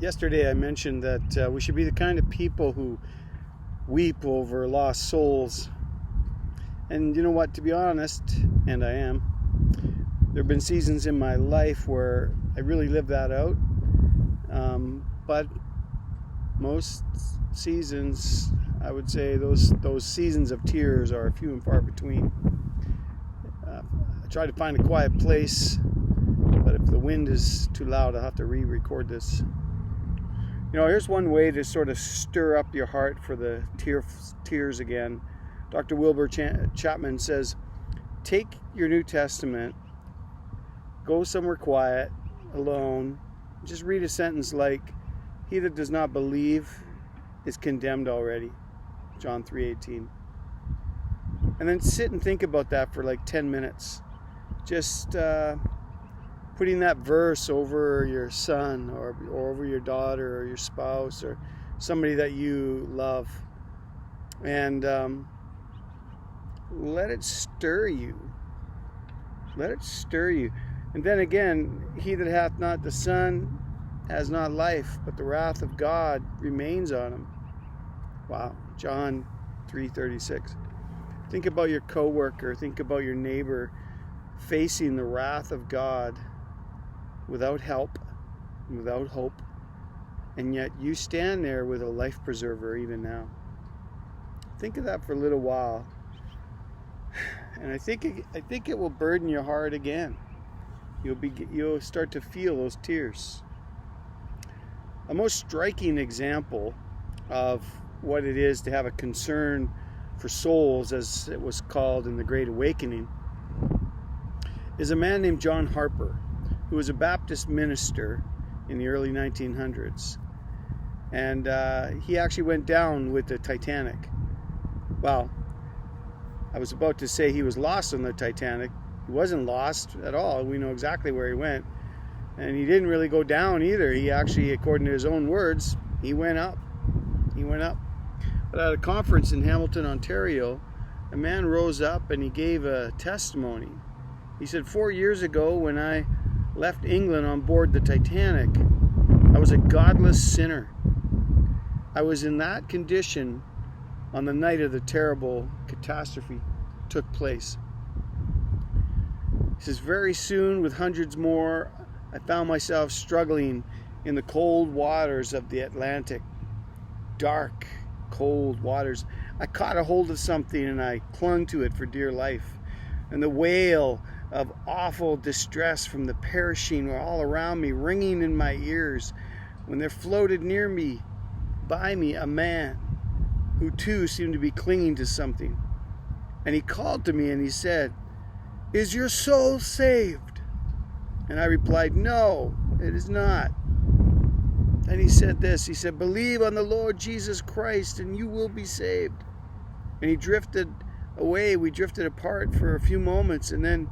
Yesterday I mentioned that we should be the kind of people who weep over lost souls. And you know what, to be honest, and I am, there have been seasons in my life where I really lived that out. But most seasons, I would say those seasons of tears are few and far between. I try to find a quiet place, but if the wind is too loud, I'll have to re-record this. You know, here's one way to sort of stir up your heart for the tears again. Dr. Wilbur Chapman says, take your New Testament, go somewhere quiet, alone, just read a sentence like, he that does not believe is condemned already, John 3:18. And then sit and think about that for like 10 minutes. Just putting that verse over your son or over your daughter or your spouse or somebody that you love, and let it stir you. Let it stir you. And then again, he that hath not the Son has not life, but the wrath of God remains on him. Wow, John 3:36. Think about your coworker, think about your neighbor facing the wrath of God without help, without hope, and yet you stand there with a life preserver even now. Think of that for a little while, and I think it will burden your heart again. You'll start to feel those tears. A most striking example of what it is to have a concern for souls, as it was called in the Great Awakening, is a man named John Harper, who was a Baptist minister in the early 1900s. And he actually went down with the Titanic. Well, I was about to say he was lost on the Titanic. He wasn't lost at all. We know exactly where he went. And he didn't really go down either. He actually, according to his own words, he went up. He went up. But at a conference in Hamilton, Ontario, a man rose up and he gave a testimony. He said, 4 years ago when I left England on board the Titanic, I was a godless sinner. I was in that condition on the night of the terrible catastrophe took place. He says, very soon, with hundreds more, I found myself struggling in the cold waters of the Atlantic. Dark, cold waters. I caught a hold of something and I clung to it for dear life. And the wail of awful distress from the perishing were all around me, ringing in my ears, when there floated near me, by me, a man who too seemed to be clinging to something. And he called to me and he said, is your soul saved? And I replied, no, it is not. And he said this, he said, believe on the Lord Jesus Christ and you will be saved. And he drifted away. We drifted apart for a few moments, and then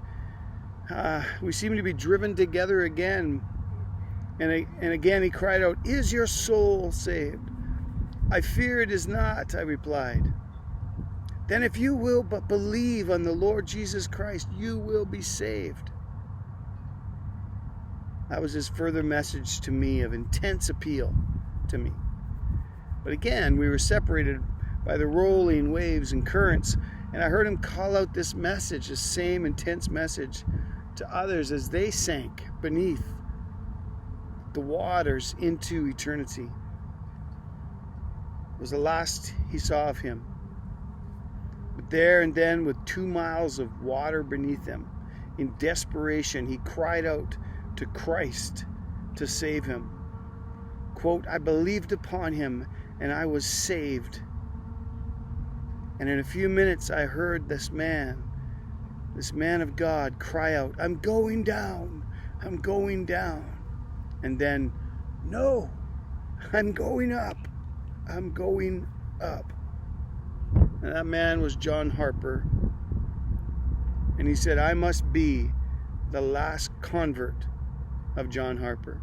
we seemed to be driven together again. And again he cried out, is your soul saved? I fear it is not, I replied. Then if you will but believe on the Lord Jesus Christ, you will be saved. That was his further message to me of intense appeal to me. But again, we were separated by the rolling waves and currents, and I heard him call out this message, the same intense message, to others as they sank beneath the waters into eternity. It was the last he saw of him. But there and then, with 2 miles of water beneath him, in desperation, he cried out to Christ to save him. Quote, I believed upon him and I was saved. And in a few minutes I heard this man of God cry out, I'm going down, I'm going down. And then, no, I'm going up, I'm going up. And that man was John Harper. And he said, I must be the last convert of John Harper.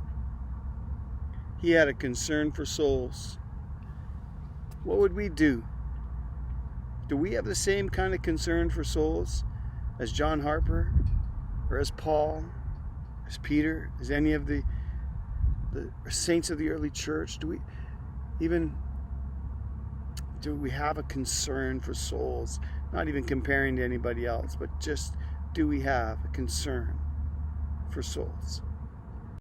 He had a concern for souls. What would we do? Do we have the same kind of concern for souls as John Harper, or as Paul, as Peter, as any of the the saints of the early church? Do we have a concern for souls? Not even comparing to anybody else, but just do we have a concern for souls?